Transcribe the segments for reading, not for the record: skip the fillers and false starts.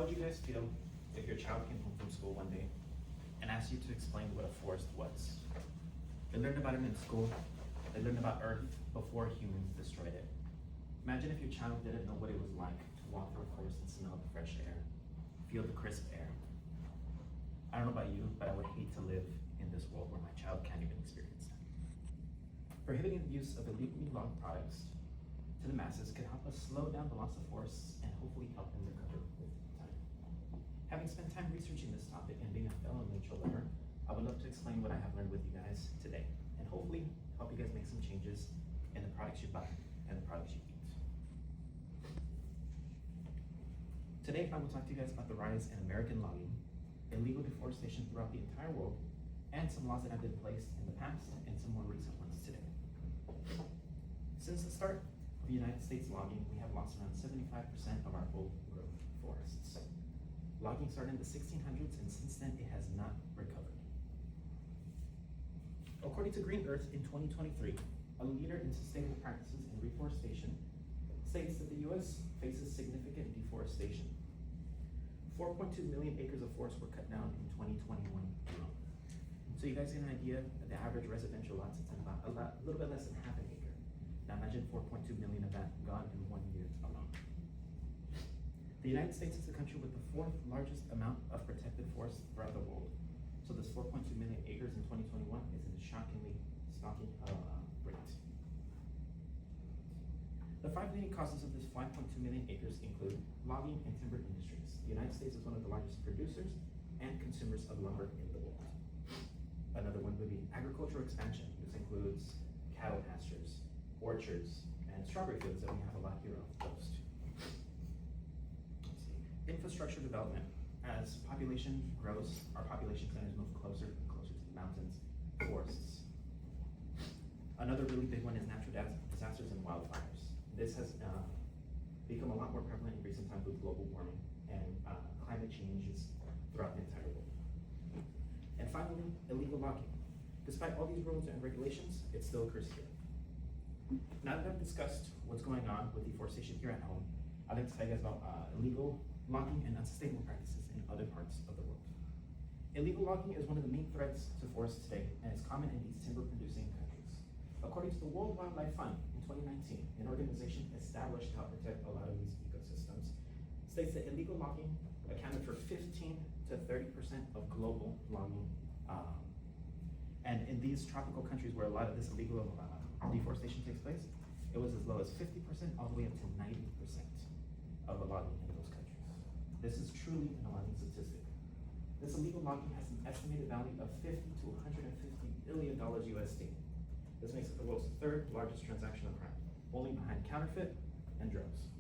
would you guys feel if your child came home from school one day and asked you to explain what a forest was? They learned about it in school. They learned about Earth before humans destroyed it. Imagine if your child didn't know what it was like to walk through a forest and smell the fresh air, feel the crisp air. I don't know about you, but I would hate to live in this world where my child can't even experience that. Prohibiting the use of illegally logged products to the masses could help us slow down the loss of forests and hopefully help them recover with time. Having spent time researching this topic and being a fellow nature lover, I would love to explain what I have learned with you guys today, and hopefully help you guys make some changes in the products you buy and the products you eat. Today, I will talk to you guys about the rise in American logging, illegal deforestation throughout the entire world, and some laws that have been placed in the past and some more recent ones today. Since the start of the United States logging, we have lost around 75% of our old growth forests. Logging started in the 1600s, and since then, it has not recovered. According to Green Earth in 2023, a leader in sustainable practices in reforestation states that the U.S. faces significant deforestation. 4.2 million acres of forest were cut down in 2021 alone. So you guys get an idea that the average residential lot sits in about a little bit less than half an acre. Now imagine 4.2 million of that gone in 1 year alone. The United States is the country with the fourth largest amount of protected forests throughout the world. So this 4.2 million acres in 2021 is a shockingly stalking rate. The 5 leading causes of this 5.2 million acres include logging and timber industries. The United States is one of the largest producers and consumers of lumber in the world. Another one would be agricultural expansion. This includes cattle pastures, orchards, and strawberry fields that we have a lot here off the coast. Infrastructure development. As population grows, our population centers move closer and closer to the mountains, forests. Another really big one is natural disasters and wildfires. This has become a lot more prevalent in recent times with global warming and climate changes throughout the entire world. And finally, illegal logging. Despite all these rules and regulations, it still occurs here. Now that I've discussed what's going on with deforestation here at home, I'd like to tell you guys about illegal logging and unsustainable practices in other parts of the world. Illegal logging is one of the main threats to forests today, and is common in these timber-producing countries. According to the World Wildlife Fund in 2019, an organization established to help protect a lot of these ecosystems, states that illegal logging accounted for 15 to 30% of global logging. And in these tropical countries where a lot of this illegal deforestation takes place, it was as low as 50% all the way up to 90% of the logging in those countries. This is truly an alarming statistic. This illegal logging has an estimated value of $50 to $150 billion USD. This makes it the world's third largest transaction of crime, only behind counterfeit and drugs.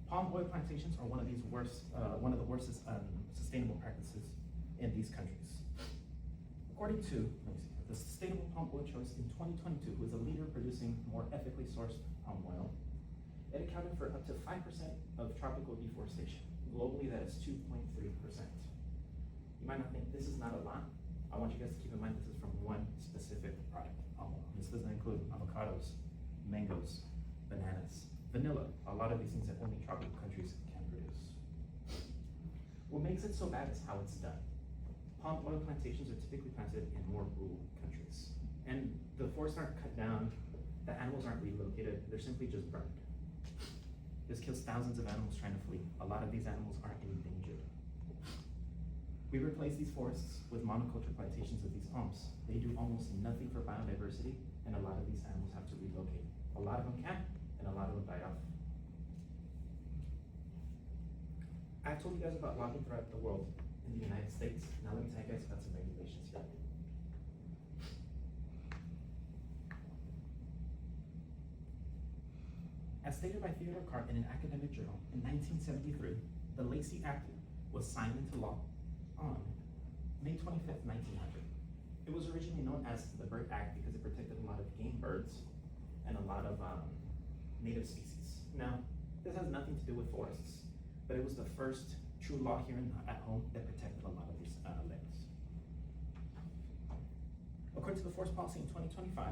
Palm oil plantations are one of the worst sustainable practices in these countries. According to the Sustainable Palm Oil Choice in 2022, who is a leader producing more ethically sourced palm oil, it accounted for up to 5% of tropical deforestation. Globally, that is 2.3%. You might not think this is not a lot. I want you guys to keep in mind this is from one specific product, palm oil. This doesn't include avocados, mangoes, bananas, vanilla, a lot of these things that only tropical countries can produce. What makes it so bad is how it's done. Palm oil plantations are typically planted in more rural countries. And the forests aren't cut down, the animals aren't relocated, they're simply just burned. This kills thousands of animals trying to flee. A lot of these animals are endangered. We replace these forests with monoculture plantations of these palms. They do almost nothing for biodiversity, and a lot of these animals have to relocate. A lot of them can, and a lot of them die off. I've told you guys about logging throughout the world in the United States. Now let me tell you guys about some regulations here. As stated by Theodore Carr in an academic journal in 1973, the Lacey Act was signed into law on May 25th, 1900. It was originally known as the Bird Act because it protected a lot of game birds and a lot of native species. Now, this has nothing to do with forests, but it was the first true law here at home that protected a lot of these lands. According to the forest policy in 2025,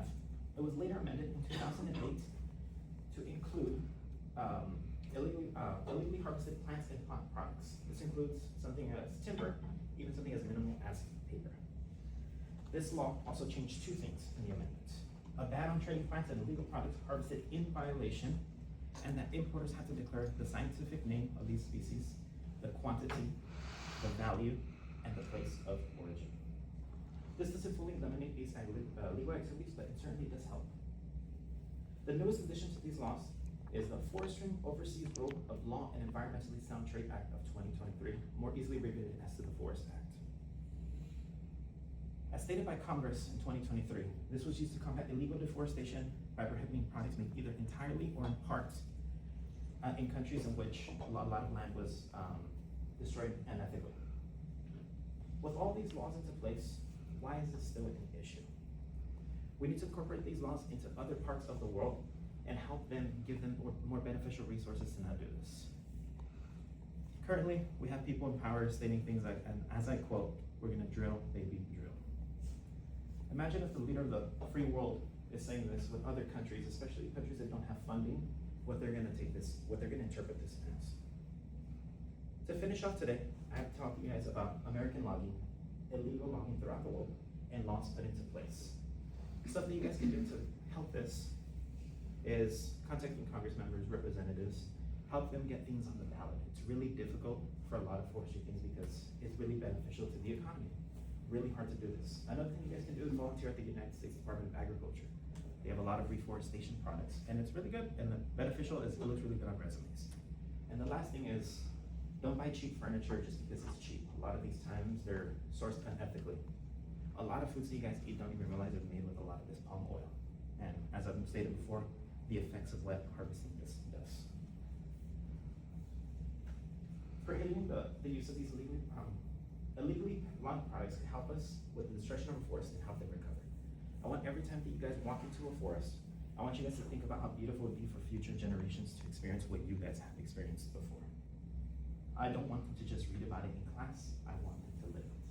it was later amended in 2008 to include illegally harvested plants and plant products. This includes something as timber, even something as minimal as paper. This law also changed two things in the amendment: a ban on trading plants and illegal products harvested in violation, and that importers had to declare the scientific name of these species, the quantity, the value, and the place of origin. This doesn't fully eliminate these legal activities, but it certainly does help. The newest addition to these laws is the Forestry Overseas Rule of Law and Environmentally Sound Trade Act of 2023, more easily abbreviated as to the Forest Act. As stated by Congress in 2023, this was used to combat illegal deforestation by prohibiting products made either entirely or in part in countries in which a lot of land was destroyed unethically. With all these laws into place, why is this still an issue? We need to incorporate these laws into other parts of the world and help them, give them more beneficial resources to now do this. Currently, we have people in power stating things like, and as I quote, "We're gonna drill, baby, drill." Imagine if the leader of the free world is saying this with other countries, especially countries that don't have funding, what they're gonna interpret this as. To finish off today, I have to talk to you guys about American logging, illegal logging throughout the world, and laws put into place. Stuff that you guys can do to help this is contacting Congress members, representatives, help them get things on the ballot. It's really difficult for a lot of forestry things because it's really beneficial to the economy. Really hard to do this. Another thing you guys can do is volunteer at the United States Department of Agriculture. They have a lot of reforestation products, and it's really good and beneficial as it looks really good on resumes. And the last thing is, don't buy cheap furniture just because it's cheap. A lot of these times they're sourced unethically. A lot of foods that you guys eat don't even realize are made with a lot of this palm oil. And as I've stated before, the effects of wet harvesting this does. Prohibiting the use of these illegally logged products can help us with the destruction of a forest and help them recover. I want every time that you guys walk into a forest, I want you guys to think about how beautiful it would be for future generations to experience what you guys have experienced before. I don't want them to just read about it in class, I want them to live it.